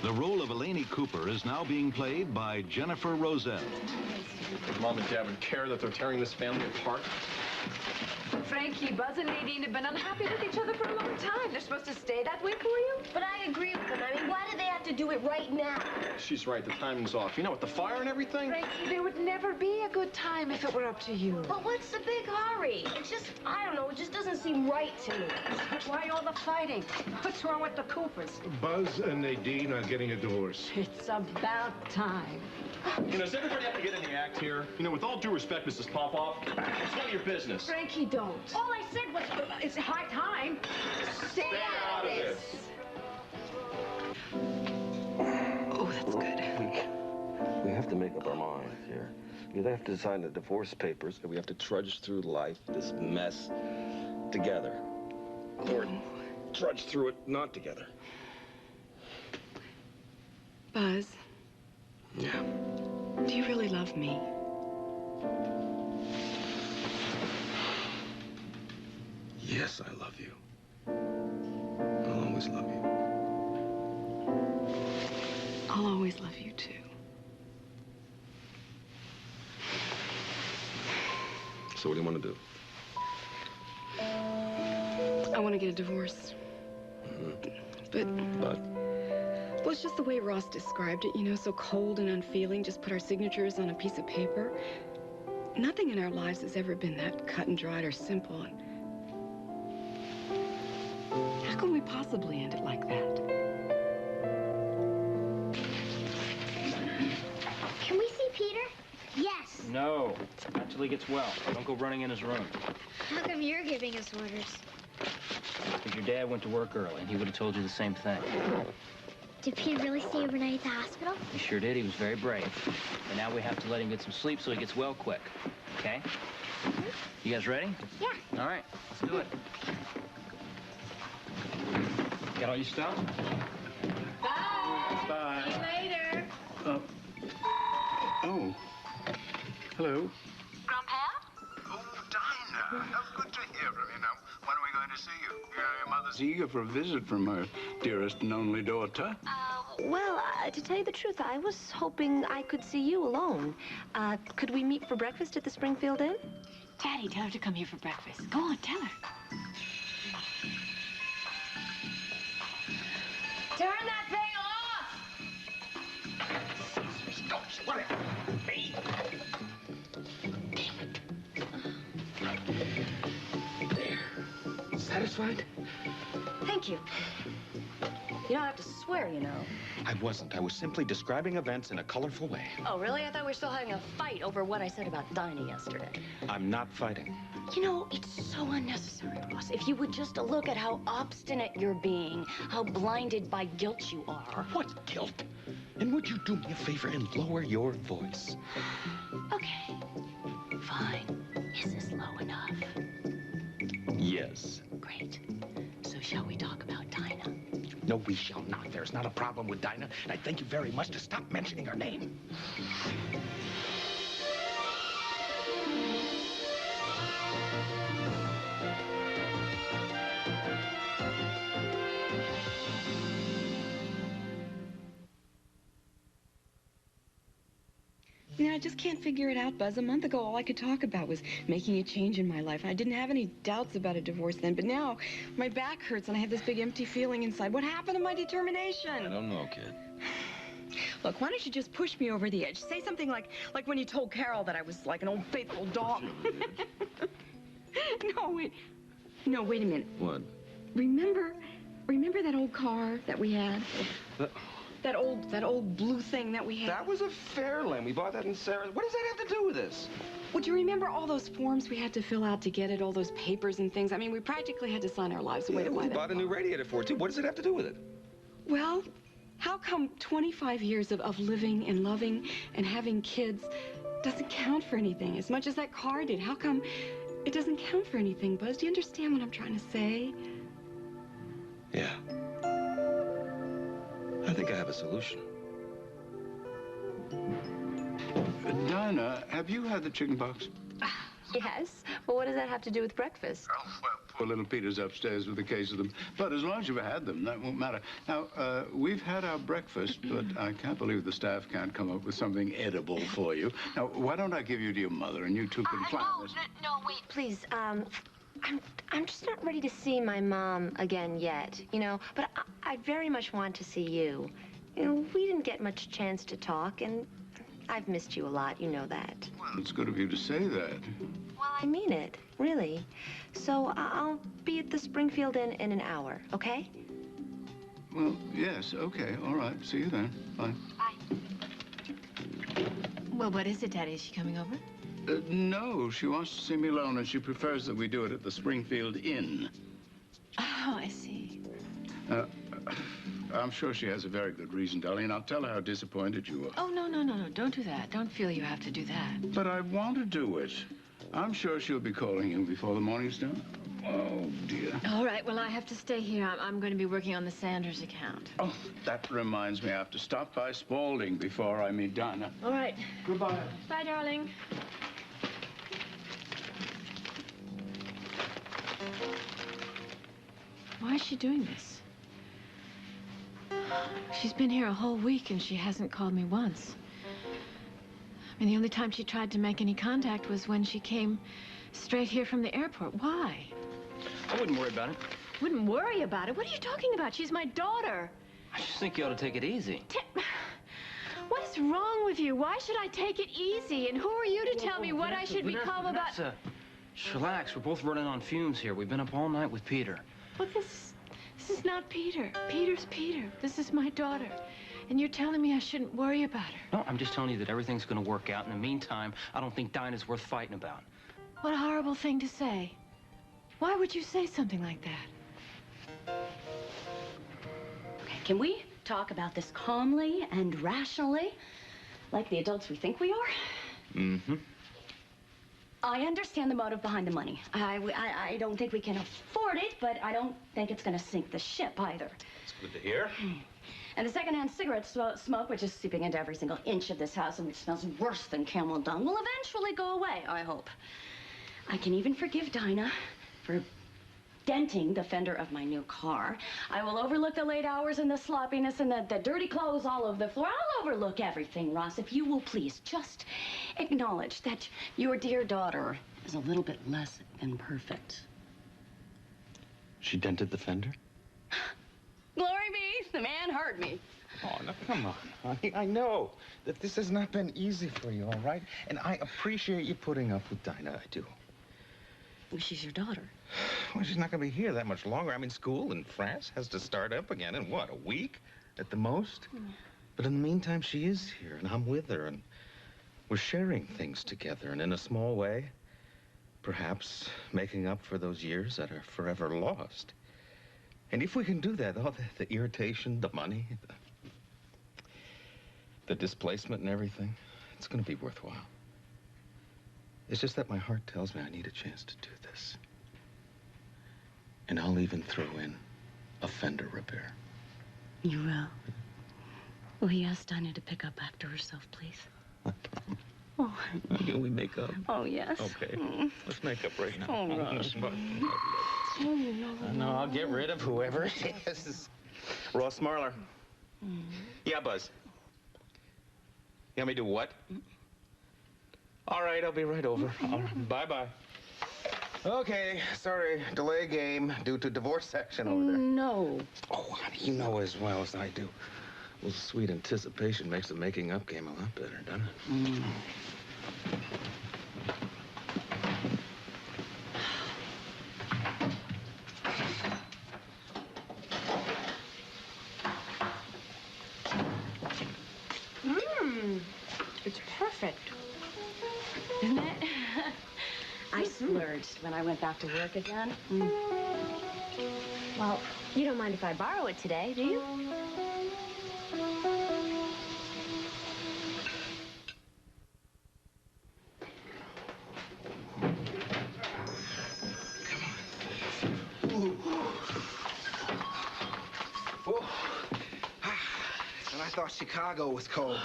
The role of Elaine Cooper is now being played by Jennifer Roselle. Mom and Dad would care that they're tearing this family apart. Frankie, Buzz and Nadine have been unhappy with each other for a long time. They're supposed to stay that way for you? But I agree with them. I mean, why do they have to do it right now? She's right. The timing's off. You know, with the fire and everything. Frankie, there would never be a good time if it were up to you. But what's the big hurry? It's just, I don't know, it just doesn't seem right to me. Why all the fighting? What's wrong with the Coopers? Buzz and Nadine are getting a divorce. It's about time. You know, does everybody have to get in the act here? You know, with all due respect, Mrs. Popoff, it's none of your business. Frankie, don't. All I said was it's high time. Stay out of this. Oh, that's good. We have to make up our minds here. We either have to sign the divorce papers, or we have to trudge through life, this mess, together. Or trudge through it not together. Buzz. Yeah. Do you really love me? Yes, I love you. I'll always love you. I'll always love you, too. So what do you want to do? I want to get a divorce. But? Well, it's just the way Ross described it, you know, so cold and unfeeling, just put our signatures on a piece of paper. Nothing in our lives has ever been that cut and dried or simple. And how can we possibly end it like that? Can we see Peter? Yes. No, not till he gets well. Don't go running in his room. How come you're giving us orders? Because your dad went to work early, and he would have told you the same thing. Did Peter really stay overnight at the hospital? He sure did. He was very brave. But now we have to let him get some sleep so he gets well quick. Okay? You guys ready? Yeah. All right, let's do it. Got all your stuff? Bye. Bye. See you later. Oh. Hello. Grandpa? Oh, Dinah. How good to hear from you. Now, when are we going to see you? You know, your mother's eager for a visit from her dearest and only daughter. Well, to tell you the truth, I was hoping I could see you alone. Could we meet for breakfast at the Springfield Inn? Daddy, tell her to come here for breakfast. Go on, tell her. Turn that thing off! Satisfied? Thank you. You don't have to swear, you know. I wasn't. I was simply describing events in a colorful way. Oh, really? I thought we were still having a fight over what I said about Dinah yesterday. I'm not fighting. You know, it's so unnecessary, Ross. If you would just look at how obstinate you're being, how blinded by guilt you are. What guilt? And would you do me a favor and lower your voice? Okay. Fine. Is this low enough? Yes. Great. So shall we talk about Dinah? No, we shall not. There's not a problem with Dinah, and I thank you very much to stop mentioning her name. You know, I just can't figure it out, Buzz. A month ago, all I could talk about was making a change in my life. I didn't have any doubts about a divorce then, but now my back hurts and I have this big empty feeling inside. What happened to my determination? I don't know, kid. Look, why don't you just push me over the edge? Say something like when you told Carol that I was like an old faithful dog. No, wait a minute. What? Remember that old car that we had? That old blue thing that we had. That was a Fairlane. We bought that in Sarah's. What does that have to do with this? Would you remember all those forms we had to fill out to get it, all those papers and things? I mean, we practically had to sign our lives away to buy that. We bought a new radiator for it, too. What does it have to do with it? Well, how come 25 years of living and loving and having kids doesn't count for anything as much as that car did? How come it doesn't count for anything, Buzz? Do you understand what I'm trying to say? Yeah. I think I have a solution. Dinah, have you had the chicken pox? Yes. Well, what does that have to do with breakfast? Oh, well, Poor little Peter's upstairs with a case of them. But as long as you've had them, that won't matter. Now, we've had our breakfast, but I can't believe the staff can't come up with something edible for you. Now, why don't I give you to your mother, and you two can plan this? No, wait, please. I'm just not ready to see my mom again yet, you know, but I very much want to see you. You know, we didn't get much chance to talk, and I've missed you a lot, you know that. Well, it's good of you to say that. Well, I mean it, really. So I'll be at the Springfield Inn in an hour, okay? Well, yes, okay, all right. See you then. Bye. Bye. Well, what is it, Daddy? Is she coming over? No, she wants to see me alone, and she prefers that we do it at the Springfield Inn. Oh, I see. I'm sure she has a very good reason, darling, and I'll tell her how disappointed you are. Oh, no. Don't do that. Don't feel you have to do that. But I want to do it. I'm sure she'll be calling you before the morning's done. Oh, dear. All right, well, I have to stay here. I'm going to be working on the Sanders account. Oh, that reminds me, I have to stop by Spaulding before I meet Dinah. All right. Goodbye. Bye, darling. Why is she doing this? She's been here a whole week and she hasn't called me once. I mean, the only time she tried to make any contact was when she came straight here from the airport. Why? I wouldn't worry about it. Wouldn't worry about it? What are you talking about? She's my daughter. I just think you ought to take it easy. What is wrong with you? Why should I take it easy? And who are you to tell me what I should be calm about? Vanessa, just relax. We're both running on fumes here. We've been up all night with Peter. Well, this is not Peter. Peter's Peter. This is my daughter. And you're telling me I shouldn't worry about her. No, I'm just telling you that everything's going to work out. In the meantime, I don't think Dinah's worth fighting about. What a horrible thing to say. Why would you say something like that? Okay, can we talk about this calmly and rationally, like the adults we think we are? Mm-hmm. I understand the motive behind the money. I don't think we can afford it, but I don't think it's going to sink the ship either. It's good to hear. And the secondhand cigarette smoke, which is seeping into every single inch of this house and which smells worse than camel dung, will eventually go away, I hope. I can even forgive Dinah for denting the fender of my new car. I will overlook the late hours and the sloppiness and the dirty clothes all over the floor. I'll overlook everything, Ross, if you will please just acknowledge that your dear daughter is a little bit less than perfect. She dented the fender? Glory be, the man heard me. Oh, now, come on, honey. I know that this has not been easy for you, all right? And I appreciate you putting up with Dinah. I do. Well, she's your daughter. Well, she's not going to be here that much longer. I mean, school in France has to start up again in, what, a week at the most? But in the meantime, she is here, and I'm with her, and we're sharing things together, and in a small way, perhaps making up for those years that are forever lost. And if we can do that, all the irritation, the money, the displacement and everything, it's going to be worthwhile. It's just that my heart tells me I need a chance to do this. And I'll even throw in a fender repair. You will? Will you ask Dinah to pick up after herself, please? Oh. Can we make up? Oh, yes. Okay. Let's make up right now. Oh, Ross. Oh, no. No, I'll get rid of whoever it is. Ross Marler. Yeah, Buzz. You want me to do what? All right, I'll be right over. All right, bye-bye. Okay, sorry, delay game due to divorce section over there. No. Oh, honey, you know as well as I do. Well, sweet anticipation makes the making up game a lot better, doesn't it? It's perfect. Isn't it? I splurged when I went back to work again. Well, you don't mind if I borrow it today, do you? And I thought Chicago was cold.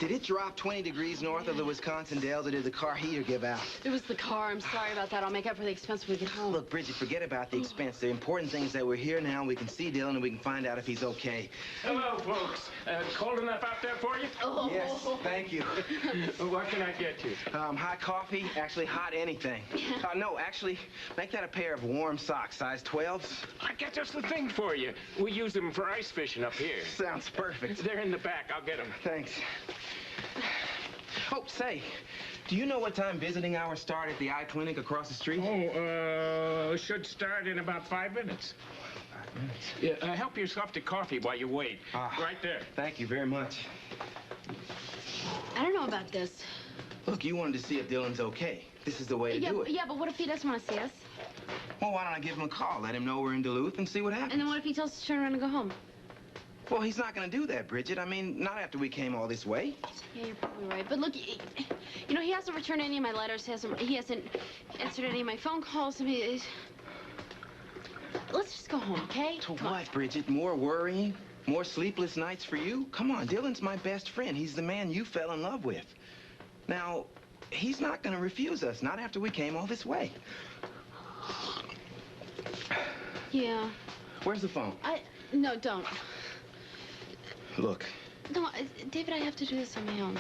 Did it drop 20 degrees north of the Wisconsin Dells, or did the car heater give out? It was the car. I'm sorry about that. I'll make up for the expense when we get home. Look, Bridget, forget about the expense. The important thing is that we're here now, and we can see Dylan, and we can find out if he's okay. Hello, folks. Cold enough out there for you? Oh. Yes, thank you. What can I get you? Hot coffee, actually hot anything. No, actually, make that a pair of warm socks, size 12s. I got just the thing for you. We use them for ice fishing up here. Sounds perfect. They're in the back. I'll get them. Thanks. Oh, say, do you know what time visiting hours start at the eye clinic across the street? Oh, should start in about 5 minutes. 5 minutes? Yeah, help yourself to coffee while you wait. Right there. Thank you very much. I don't know about this. Look, you wanted to see if Dylan's okay. This is the way to do it. Yeah, but what if he doesn't want to see us? Well, why don't I give him a call, let him know we're in Duluth, and see what happens? And then what if he tells us to turn around and go home? Well, he's not going to do that, Bridget. I mean, not after we came all this way. Yeah, you're probably right. But look, you know, he hasn't returned any of my letters. He hasn't answered any of my phone calls. I mean, let's just go home, okay? To what, Bridget? More worrying? More sleepless nights for you? Come on, Dylan's my best friend. He's the man you fell in love with. Now, he's not going to refuse us, not after we came all this way. Yeah. Where's the phone? No, don't. Look. No, David, I have to do this on my own.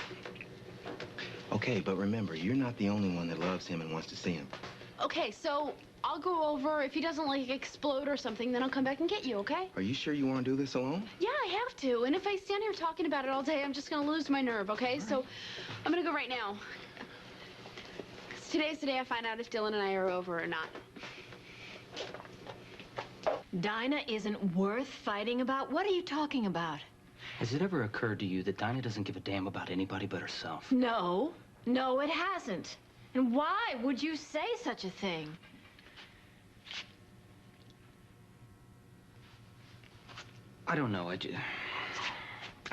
Okay, but remember, you're not the only one that loves him and wants to see him. Okay, so I'll go over. If he doesn't, like, explode or something, then I'll come back and get you, okay? Are you sure you want to do this alone? Yeah, I have to. And if I stand here talking about it all day, I'm just going to lose my nerve, okay? Right. So I'm going to go right now. 'Cause today's the day I find out if Dylan and I are over or not. Dinah isn't worth fighting about? What are you talking about? Has it ever occurred to you that Dinah doesn't give a damn about anybody but herself? No. No, it hasn't. And why would you say such a thing? I don't know. I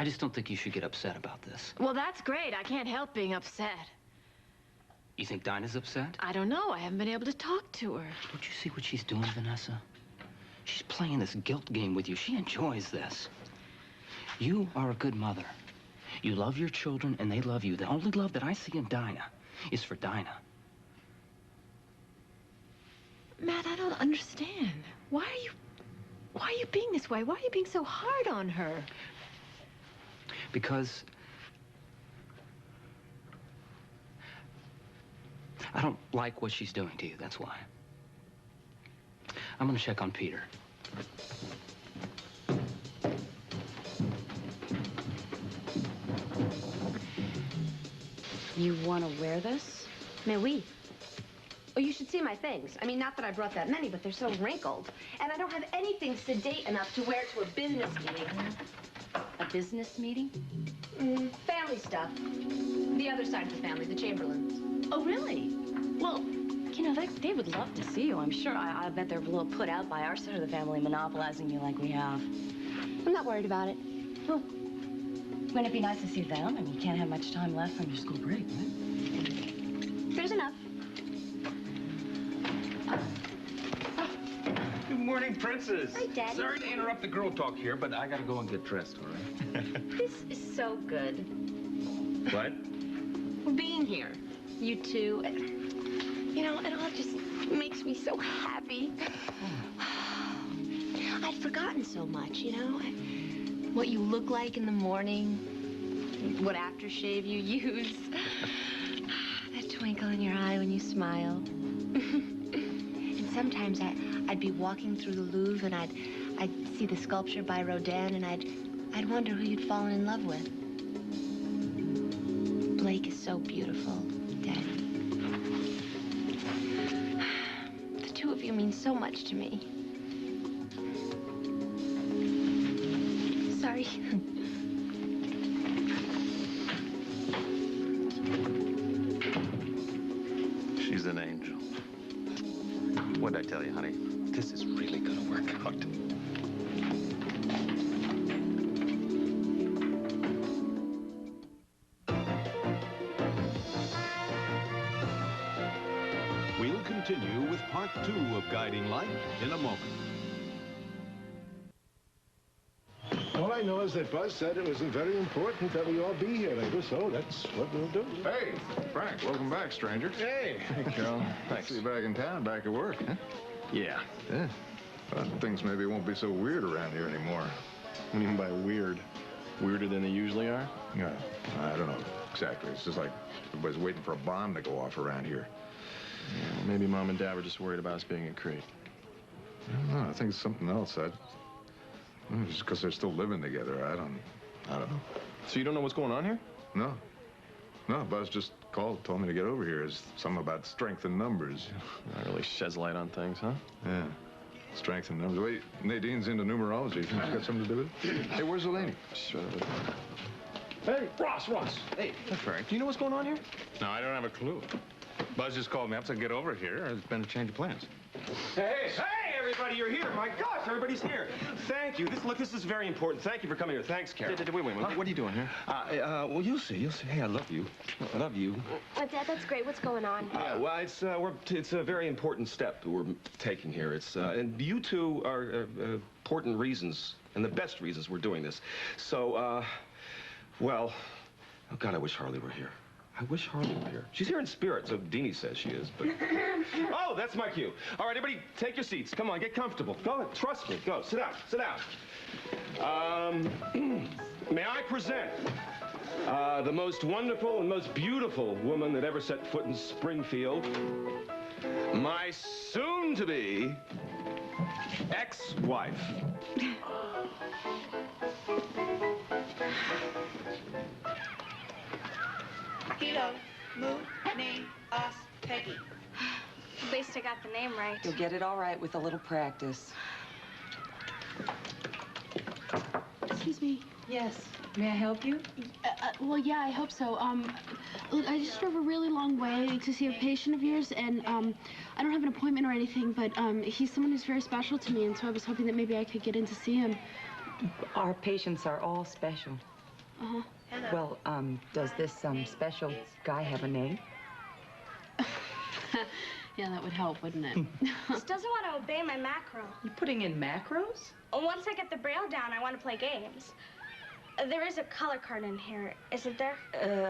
just don't think you should get upset about this. Well, that's great. I can't help being upset. You think Dinah's upset? I don't know. I haven't been able to talk to her. Don't you see what she's doing, Vanessa? She's playing this guilt game with you. She enjoys this. You are a good mother. You love your children, and they love you. The only love that I see in Dinah is for Dinah. Matt, I don't understand. Why are you being this way? Why are you being so hard on her? Because I don't like what she's doing to you, that's why. I'm gonna check on Peter. You want to wear this? Mais oui. Oh, you should see my things. I mean, not that I brought that many, but they're so wrinkled. And I don't have anything sedate enough to wear to a business meeting. A business meeting? Family stuff. The other side of the family, the Chamberlains. Oh, really? Well, you know, they would love to see you, I'm sure. I bet they're a little put out by our side of the family monopolizing you like we have. I'm not worried about it. Well, wouldn't it be nice to see them? I mean, you can't have much time left from your school break, right? There's enough. Good morning, Princess. Hi, Daddy. Sorry to interrupt the girl talk here, but I gotta go and get dressed, all right? This is so good. What? For being here. You two. You know, it all just makes me so happy. I'd forgotten so much, you know? What you look like in the morning, what aftershave you use, that twinkle in your eye when you smile. And sometimes I'd be walking through the Louvre and I'd see the sculpture by Rodin and I'd wonder who you'd fallen in love with. Blake is so beautiful, Daddy. The two of you mean so much to me. Sorry. She's an angel. What'd I tell you, honey? This is really gonna work out. We'll continue with part 2 of Guiding Light in a moment. All I know is that Buzz said it was very important that we all be here later, so that's what we'll do. Hey, Frank, welcome back, stranger. Hey. Hey, Carol. Thanks. See you back in town, back at work, huh? Yeah. Yeah. Things maybe won't be so weird around here anymore. What do you mean by weird? Weirder than they usually are? Yeah, I don't know exactly. It's just like everybody's waiting for a bomb to go off around here. Yeah, maybe Mom and Dad were just worried about us being in Crete. I don't know. I think it's something else. Just because they're still living together. I don't know. So you don't know what's going on here? No. No, Buzz just told me to get over here. It's something about strength in numbers. That really sheds light on things, huh? Yeah. Strength in numbers. Wait, Nadine's into numerology. Think she's got something to do with it? Hey, where's the lady? Hey, Ross. Hey, Frank. do you know what's going on here? No, I don't have a clue. Buzz just called me up to get over here. There's been a change of plans. Hey, everybody, you're here. My gosh, everybody's here. Thank you. This is very important. Thank you for coming here. Thanks, Carol. Wait. What are you doing here? Well, you'll see. Hey, I love you. I love you. Dad, that's great. What's going on? Well, it's a very important step we're taking here. And you two are important reasons, and the best reasons we're doing this. So, well, oh, God, I wish Harley were here. I wish Harley were here. She's here in spirit, so Deanie says she is, but... Oh, that's my cue. All right, everybody, take your seats. Come on, get comfortable. Go ahead, trust me. Go, sit down. May I present the most wonderful and most beautiful woman that ever set foot in Springfield, my soon-to-be ex-wife. Kilo, Mu, Ni, Us, Peggy. At least I got the name right. You'll get it all right with a little practice. Excuse me. Yes. May I help you? Well, yeah, I hope so. Look, I just drove a really long way to see a patient of yours, and I don't have an appointment or anything, but he's someone who's very special to me, and so I was hoping that maybe I could get in to see him. Our patients are all special. Uh-huh. Well, does this special guy have a name? Yeah, that would help, wouldn't it? Just doesn't want to obey my macro. You putting in macros? Once I get the braille down, I want to play games. There is a color card in here, isn't there?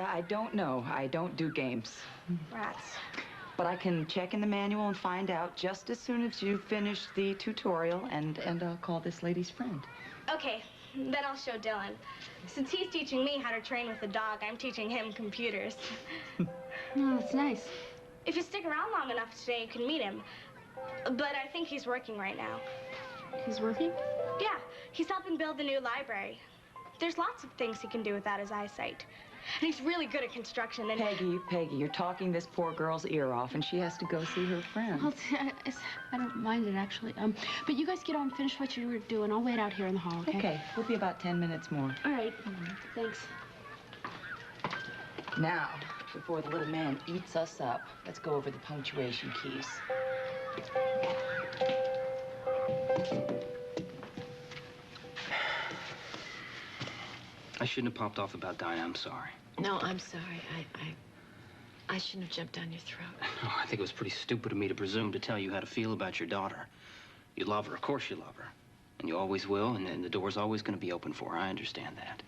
I don't know. I don't do games. Rats. But I can check in the manual and find out just as soon as you finish the tutorial, and I'll call this lady's friend. Okay, then I'll show Dylan. Since he's teaching me how to train with a dog, I'm teaching him computers. Oh, that's nice. If you stick around long enough today, you can meet him. But I think he's working right now. He's working? Yeah, he's helping build the new library. There's lots of things he can do without his eyesight. And he's really good at construction and... Peggy, you're talking this poor girl's ear off, and she has to go see her friend. Well, I don't mind it, actually. But you guys get on, finish what you were doing. I'll wait out here in the hall, okay? Okay, we'll be about 10 minutes more. All right. Thanks. Now, before the little man eats us up, let's go over the punctuation keys. I shouldn't have popped off about Dinah. I'm sorry. No, I'm sorry. I shouldn't have jumped down your throat. No, I think it was pretty stupid of me to presume to tell you how to feel about your daughter. You love her. Of course you love her. And you always will, and the door's always going to be open for her. I understand that.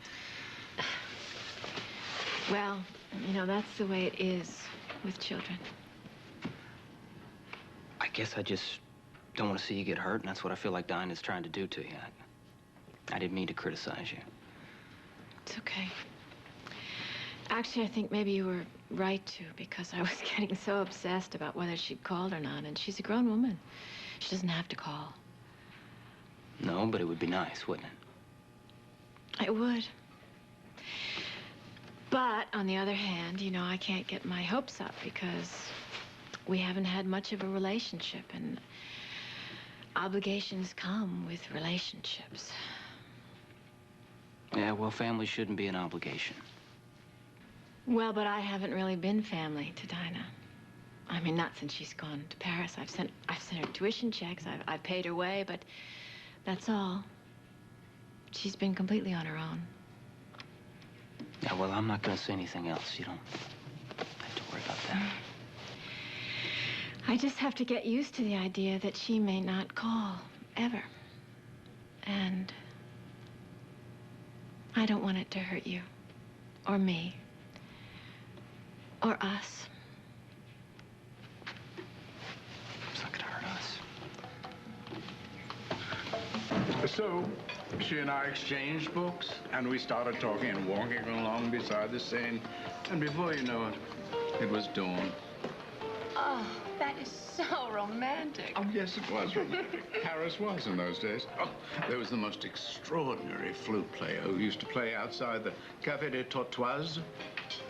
Well, you know, that's the way it is with children. I guess I just don't want to see you get hurt, and that's what I feel like Dinah's trying to do to you. I didn't mean to criticize you. It's okay. Actually, I think maybe you were right to, because I was getting so obsessed about whether she'd called or not, and she's a grown woman. She doesn't have to call. No, but it would be nice, wouldn't it? It would. But, on the other hand, you know, I can't get my hopes up because we haven't had much of a relationship, and obligations come with relationships. Yeah, well, family shouldn't be an obligation. Well, but I haven't really been family to Dinah. I mean, not since she's gone to Paris. I've sent her tuition checks. I've paid her way, but that's all. She's been completely on her own. Yeah, well, I'm not going to say anything else. You don't have to worry about that. I just have to get used to the idea that she may not call, ever. And I don't want it to hurt you. Or me. Or us. It's not gonna hurt us. So, she and I exchanged books, and we started talking and walking along beside the Seine. And before you know it, it was dawn. Oh, that is so romantic. Oh, yes, it was romantic. Paris was in those days. Oh, there was the most extraordinary flute player who used to play outside the Café des Tortoises.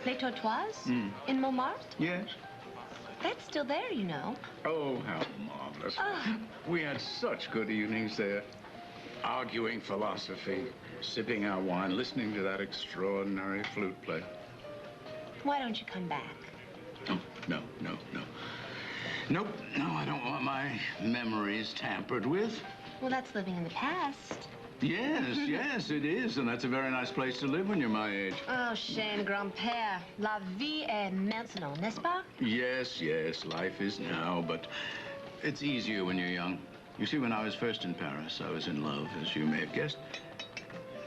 Les Tortoises? Mm. In Montmartre? Yes. That's still there, you know. Oh, how marvelous. We had such good evenings there, arguing philosophy, sipping our wine, listening to that extraordinary flute play. Why don't you come back? Oh, no. Nope, no, I don't want my memories tampered with. Well, that's living in the past. Yes, it is, and that's a very nice place to live when you're my age. Oh, Shane, grand-père, la vie est maintenant, n'est-ce pas? Yes, life is now, but it's easier when you're young. You see, when I was first in Paris, I was in love, as you may have guessed.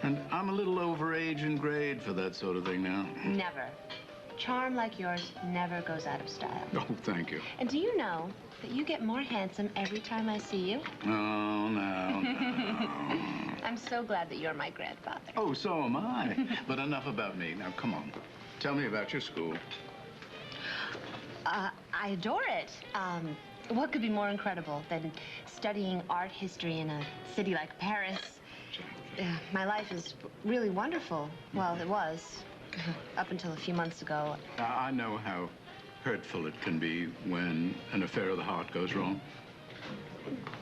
And I'm a little over age and grade for that sort of thing now. Never. Charm like yours never goes out of style. Oh, thank you. And do you know that you get more handsome every time I see you? Oh, no. I'm so glad that you're my grandfather. Oh, so am I. But enough about me. Now, come on. Tell me about your school. I adore it. What could be more incredible than studying art history in a city like Paris? My life is really wonderful. Well, it was. Up until a few months ago. I know how hurtful it can be when an affair of the heart goes wrong.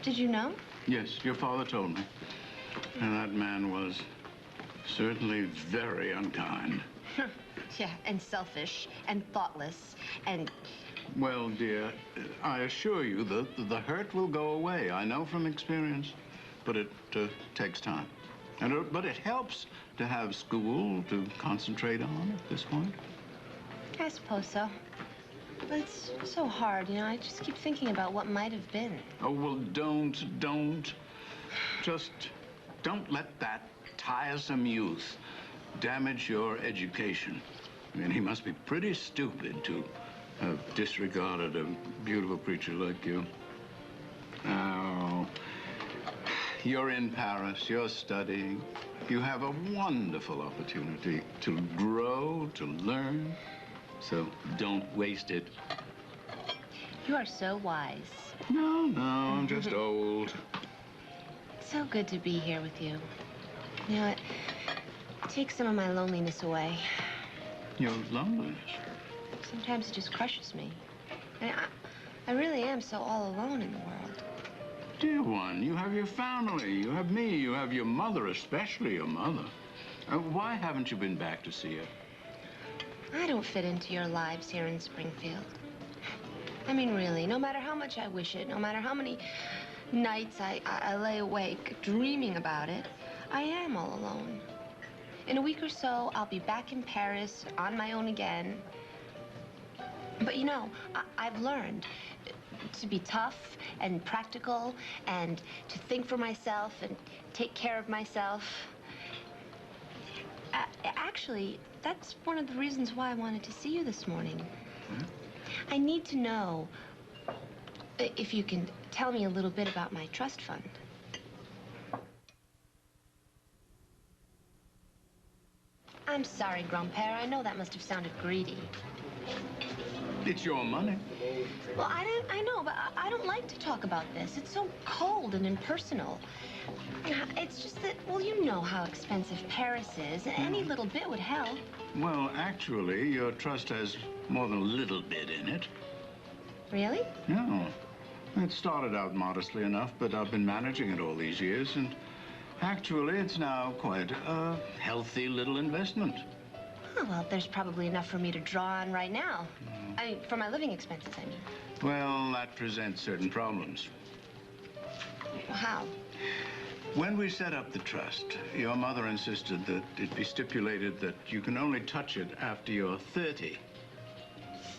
Did you know? Yes, your father told me. And that man was certainly very unkind. Yeah, and selfish, and thoughtless, and... Well, dear, I assure you that the hurt will go away. I know from experience. But it takes time. But it helps to have school to concentrate on at this point. I suppose so. But it's so hard, you know. I just keep thinking about what might have been. Oh, well, don't. Just don't let that tiresome youth damage your education. I mean, he must be pretty stupid to have disregarded a beautiful preacher like you. Now, you're in Paris, you're studying. You have a wonderful opportunity to grow, to learn. So don't waste it. You are so wise. No, I'm just old. So good to be here with you. You know, it takes some of my loneliness away. Your loneliness? Sometimes it just crushes me. I really am so all alone in the world. Dear one, you have your family, you have me, you have your mother, especially your mother. Why haven't you been back to see her? I don't fit into your lives here in Springfield. I mean, really, no matter how much I wish it, no matter how many nights I lay awake dreaming about it, I am all alone. In a week or so, I'll be back in Paris on my own again. But you know, I've learned to be tough and practical and to think for myself and take care of myself. Actually, that's one of the reasons why I wanted to see you this morning. I need to know if you can tell me a little bit about my trust fund. I'm sorry, grand-père. I know that must have sounded greedy. It's your money. Well, I know, but I don't like to talk about this. It's so cold and impersonal. It's just that, well, you know how expensive Paris is. Any little bit would help. Well, actually, your trust has more than a little bit in it. Really? No. It started out modestly enough, but I've been managing it all these years, and actually, it's now quite a healthy little investment. Oh, well, there's probably enough for me to draw on right now. I mean, for my living expenses, I mean. Well, that presents certain problems. How? When we set up the trust, your mother insisted that it be stipulated that you can only touch it after you're 30.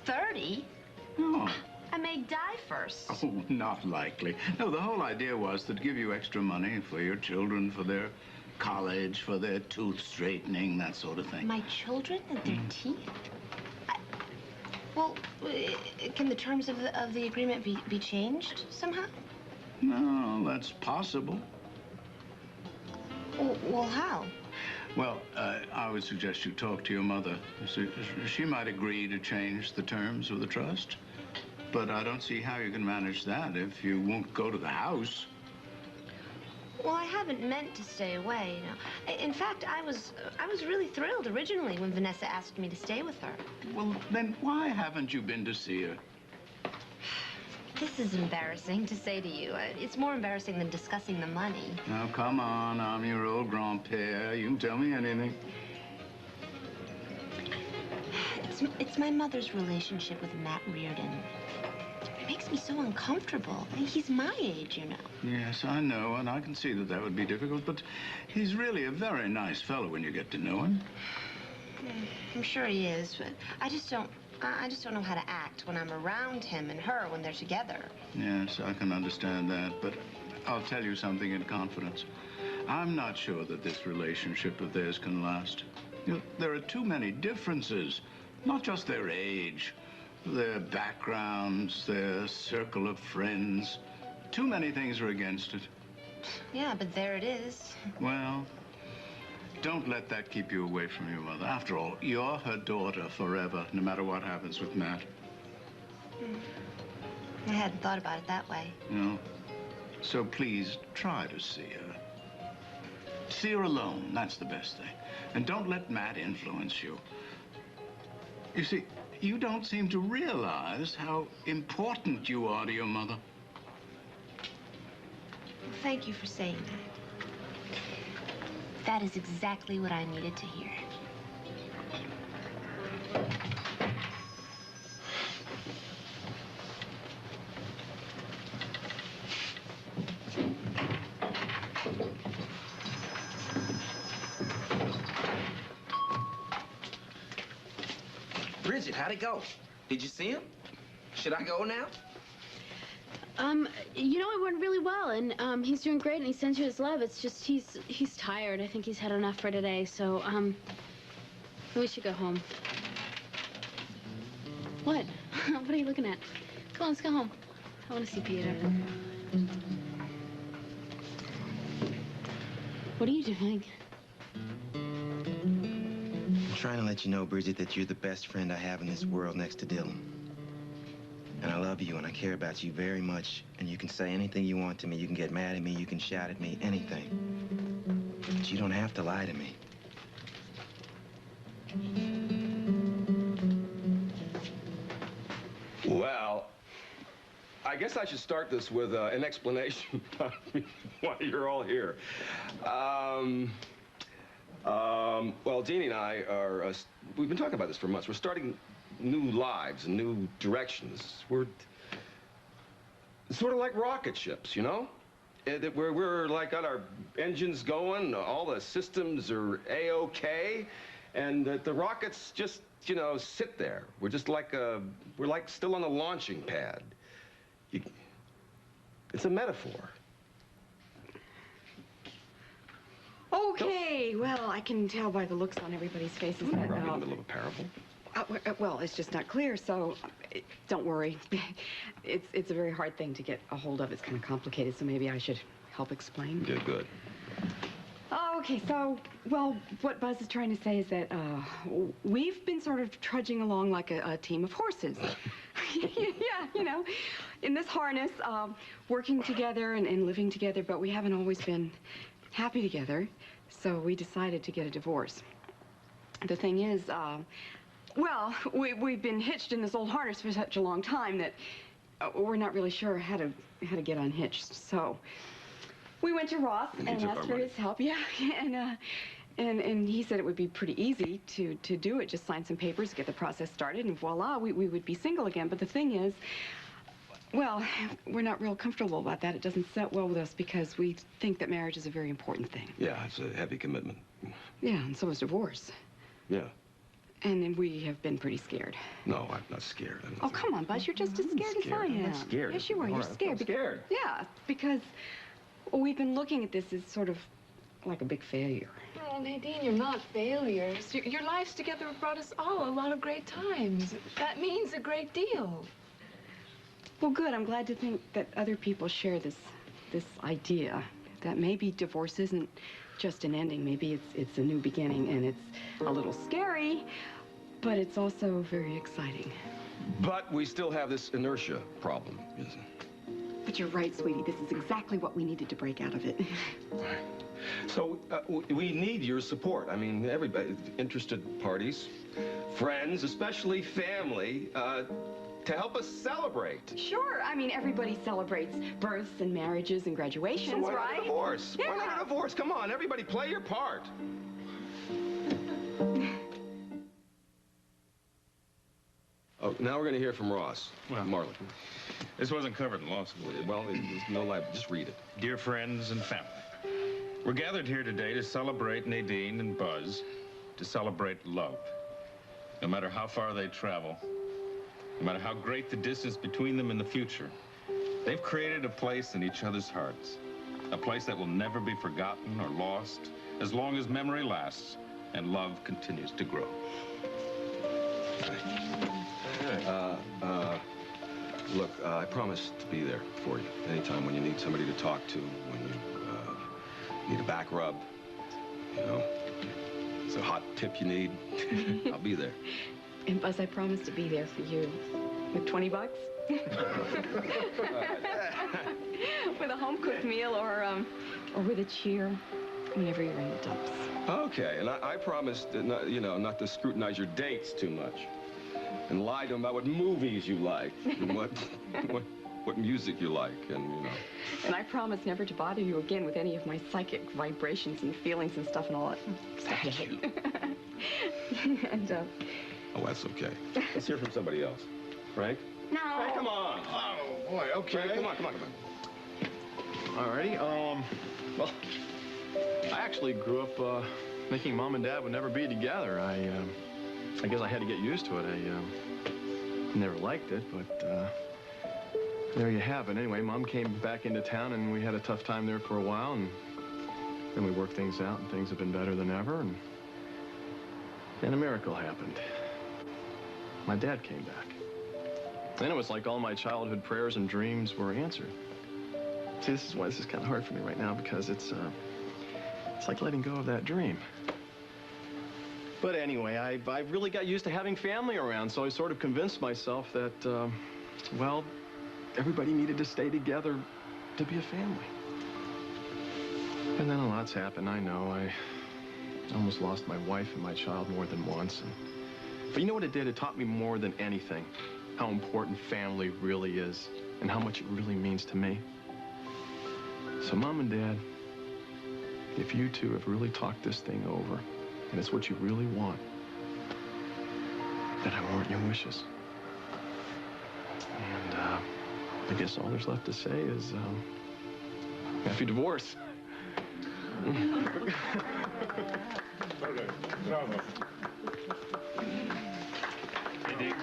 30? No. I may die first. Oh, not likely. No, the whole idea was to give you extra money for your children, for their college, for their tooth straightening, that sort of thing. My children and their teeth? Well, can the terms of the agreement be changed somehow? No, that's possible. Well, how? Well, I would suggest you talk to your mother. She might agree to change the terms of the trust, but I don't see how you can manage that if you won't go to the house. Well, I haven't meant to stay away, you know. In fact, I was really thrilled originally when Vanessa asked me to stay with her. Well, then why haven't you been to see her? This is embarrassing to say to you. It's more embarrassing than discussing the money. Now, come on. I'm your old grand-père. You can tell me anything. It's my mother's relationship with Matt Reardon. It makes me so uncomfortable. I mean, he's my age, you know. Yes, I know, and I can see that would be difficult, but he's really a very nice fellow when you get to know him. I'm sure he is, but I just don't know how to act when I'm around him and her when they're together. Yes, I can understand that, but I'll tell you something in confidence. I'm not sure that this relationship of theirs can last. You know, there are too many differences, not just their age, their backgrounds, their circle of friends. Too many things are against it. Yeah, but there it is. Well, don't let that keep you away from your mother. After all, you're her daughter forever, no matter what happens with Matt. I hadn't thought about it that way. No. So please, try to see her. See her alone, that's the best thing. And don't let Matt influence you. You see, you don't seem to realize how important you are to your mother. Well, thank you for saying that. That is exactly what I needed to hear. Bridget, how'd it go? Did you see him? Should I go now? You know, it went really well, and he's doing great, and he sends you his love. It's just he's tired. I think he's had enough for today, so we should go home. What? What are you looking at? Come on, let's go home. I want to see Peter. What are you doing? I'm trying to let you know, Bridget, that you're the best friend I have in this world next to Dylan. And I love you and I care about you very much. And you can say anything you want to me. You can get mad at me. You can shout at me. Anything. But you don't have to lie to me. Well, I guess I should start this with an explanation why you're all here. Well, Jeannie and I are, we've been talking about this for months. We're starting new lives and new directions. We're sort of like rocket ships, you know? We're like got our engines going, all the systems are A-OK, and the rockets just, you know, sit there. We're just like we're like still on the launching pad. It's a metaphor. Okay, well, I can tell by the looks on everybody's faces that... We're in the middle of a parable. Well, it's just not clear, so don't worry. It's a very hard thing to get a hold of. It's kind of complicated, so maybe I should help explain. Yeah, good. Okay, so, well, what Buzz is trying to say is that we've been sort of trudging along like a team of horses. Yeah, you know, in this harness, working together and living together, but we haven't always been happy together, so we decided to get a divorce. The thing is, well, we've been hitched in this old harness for such a long time that we're not really sure how to get unhitched. So we went to Ross and asked for his help. Yeah, and he said it would be pretty easy to do it. Just sign some papers, get the process started, and voila, we would be single again. But the thing is, well, we're not real comfortable about that. It doesn't sit well with us because we think that marriage is a very important thing. Yeah, it's a heavy commitment. Yeah, and so is divorce. Yeah. And we have been pretty scared. No, I'm not scared. Oh, come on, Buzz. You're just as scared as I am. I'm not scared. Yes, you are. You're scared. I'm scared. Yeah, because we've been looking at this as sort of like a big failure. Oh, Nadine, you're not failures. Your lives together have brought us all a lot of great times. That means a great deal. Well, good. I'm glad to think that other people share this idea that maybe divorce isn't just an ending. Maybe it's a new beginning, and it's a little scary, but it's also very exciting. But we still have this inertia problem, isn't it? But you're right, sweetie. This is exactly what we needed to break out of it. Right. So we need your support. I mean, everybody, interested parties, friends, especially family, to help us celebrate. Sure. I mean, everybody celebrates births and marriages and graduations, So why right? not a divorce? Yeah. Why not a divorce? Come on, everybody, play your part. Oh, now we're going to hear from Ross. Well, Marley. This wasn't covered in law school. Well, there's no life. Just read it. Dear friends and family, we're gathered here today to celebrate Nadine and Buzz, to celebrate love. No matter how far they travel, no matter how great the distance between them in the future, they've created a place in each other's hearts, a place that will never be forgotten or lost as long as memory lasts and love continues to grow. Look, I promise to be there for you anytime when you need somebody to talk to, when you need a back rub, you know, it's a hot tip you need, I'll be there. And Buzz, I promise to be there for you. With $20? With a home-cooked meal or with a cheer whenever you're in the dumps. Okay, and I promise that not, not to scrutinize your dates too much and lie to them about what movies you like and what music you like, and, And I promise never to bother you again with any of my psychic vibrations and feelings and stuff and all that stuff you hate. And, Oh, that's okay. Let's hear from somebody else. Frank? No. Frank, come on. Oh, boy, okay. Frank, come on. Alrighty, well, I actually grew up thinking Mom and Dad would never be together. I guess I had to get used to it. I never liked it, but there you have it. Anyway, Mom came back into town, and we had a tough time there for a while, and then we worked things out, and things have been better than ever, and then a miracle happened. My dad came back. Then it was like all my childhood prayers and dreams were answered. See, this is why this is kind of hard for me right now, because it's like letting go of that dream. But anyway, I really got used to having family around, so I sort of convinced myself that, well, everybody needed to stay together to be a family. And then a lot's happened, I know. I almost lost my wife and my child more than once. But you know what it did? It taught me more than anything how important family really is and how much it really means to me. So, Mom and Dad, if you two have really talked this thing over, and it's what you really want, then I warrant your wishes. And I guess all there's left to say is happy divorce. Okay, bravo. Hey, Dick.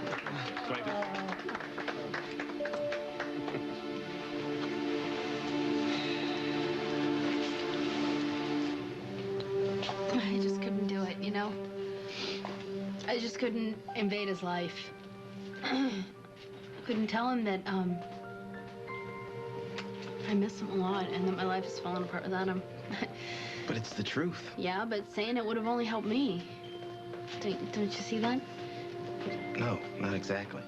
I just couldn't do it, you know? I just couldn't invade his life. Couldn't tell him that, I miss him a lot and that my life is falling apart without him. But it's the truth. Yeah, but saying it would have only helped me. Don't you see that? No, not exactly.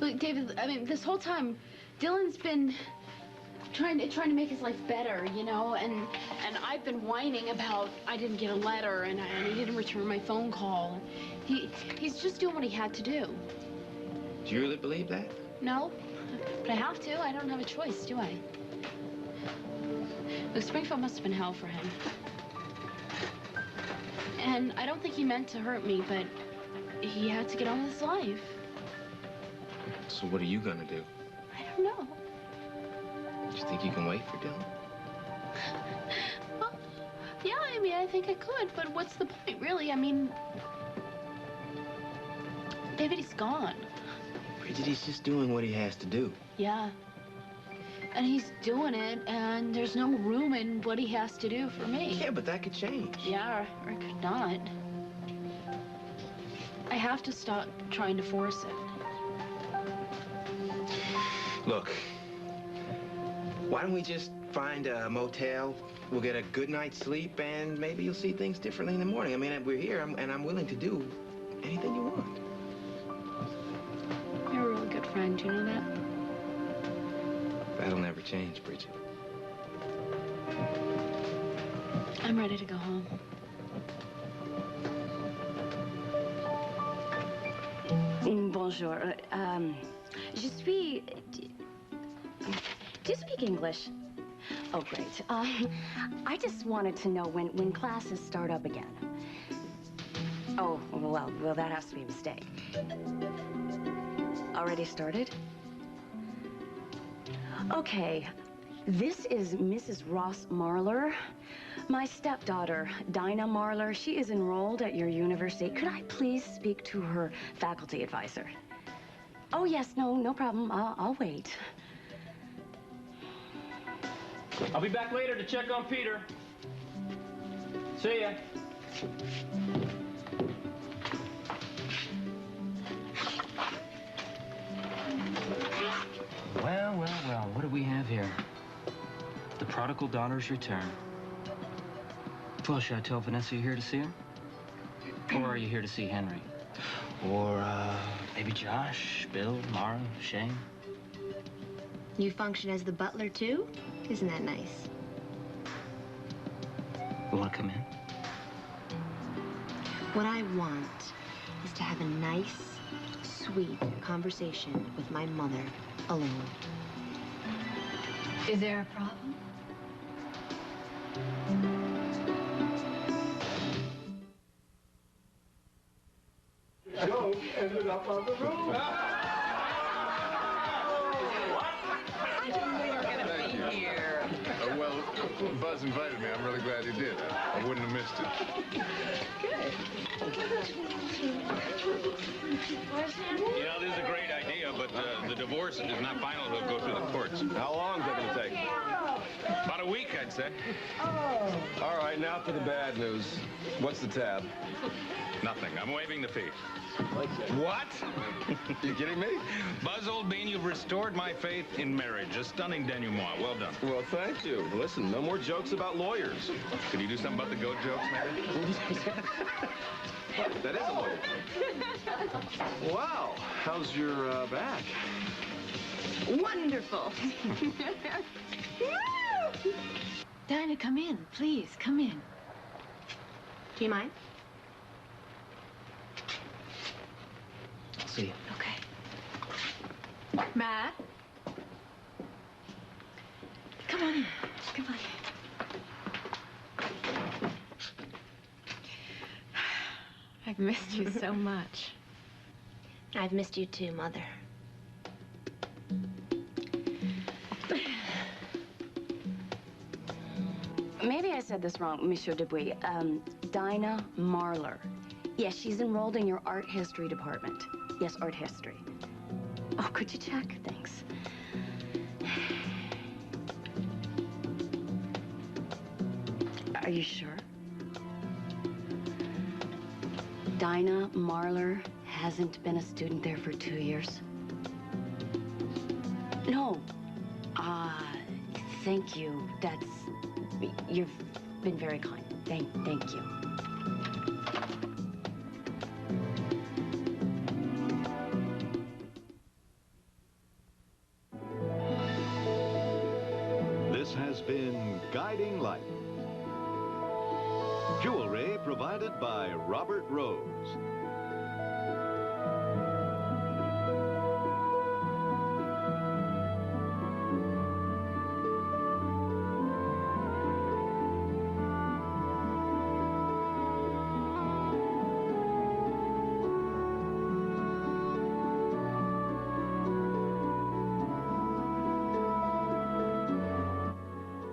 Look, David, I mean, this whole time, Dylan's been trying to make his life better, you know, and I've been whining about I didn't get a letter and he didn't return my phone call. He's just doing what he had to do. Do you really believe that? No, but I have to. I don't have a choice, do I? Look, Springfield must have been hell for him. And I don't think he meant to hurt me, but he had to get on with his life. So what are you gonna do? I don't know. Do you think you can wait for Dylan? Well, yeah, I mean, I think I could, but what's the point, really? I mean, David, he's gone. Bridget, he's just doing what he has to do. Yeah. And he's doing it, and there's no room in what he has to do for me. Yeah, but that could change. Yeah, or it could not. I have to stop trying to force it. Look, why don't we just find a motel? We'll get a good night's sleep, and maybe you'll see things differently in the morning. I mean, we're here, and I'm willing to do anything you want. You're a really good friend, do you know that? That'll never change, Bridget. I'm ready to go home. Bonjour. Je suis... Do you speak English? Oh, great. I just wanted to know when classes start up again. Oh, well, that has to be a mistake. Already started? Okay. This is Mrs. Ross Marler. My stepdaughter, Dinah Marler, she is enrolled at your university. Could I please speak to her faculty advisor? Oh, yes, no problem. I'll wait. I'll be back later to check on Peter. See ya. Well, what do we have here? The prodigal daughter's return. Well, should I tell Vanessa you're here to see her? Or are you here to see Henry? Or, maybe Josh, Bill, Mara, Shane? You function as the butler, too? Isn't that nice? You want to come in? What I want is to have a nice, sweet conversation with my mother alone. Is there a problem? Joe ended up on the roof. I didn't know you were going to be here. Well, Buzz invited me. I'm really glad he did. I wouldn't have missed it. You know, this is a great idea, but the divorce is not final. It'll go through the courts. How long is that going to take? About a week, I'd say. All right, now for the bad news. What's the tab? Nothing. I'm waiving the fee. What? You kidding me? Buzz, old bean, you've restored my faith in marriage. A stunning denouement. Well done. Well, thank you. Listen, no more jokes about lawyers. Could you do something about the goat jokes, maybe? That is a lawyer joke. Wow. How's your back? Wonderful. Dinah, come in. Please, come in. Do you mind? I'll see you. Okay. Matt? Come on in. Come on in. I've missed you so much. I've missed you too, Mother. Maybe I said this wrong, Monsieur Dubuis. Dinah Marler. Yes, she's enrolled in your art history department. Yes, art history. Oh, could you check? Thanks. Are you sure? Dinah Marler hasn't been a student there for 2 years? No. Thank you. You've been very kind. Thank you. This has been Guiding Light. Jewelry provided by Robert Rose.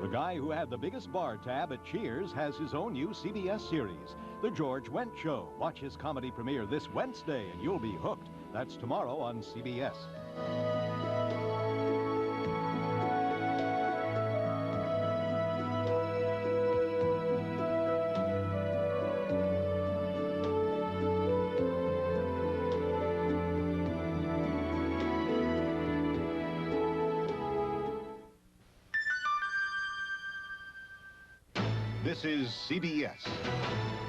The guy who had the biggest bar tab at Cheers has his own new CBS series, The George Wendt Show. Watch his comedy premiere this Wednesday and you'll be hooked. That's tomorrow on CBS. This is CBS.